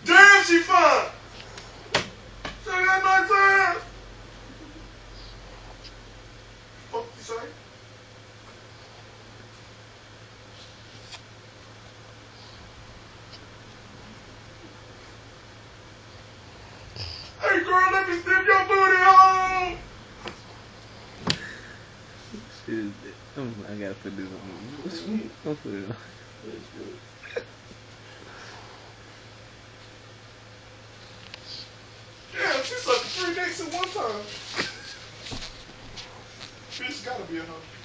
Damn, she fine. She got nice ass. Fuck you say? Hey girl, let me sniff your booty hole. Shit, I gotta put this on. I'll put it on. Damn, she sucked 3 dicks at one time. Bitch gotta be a hoe.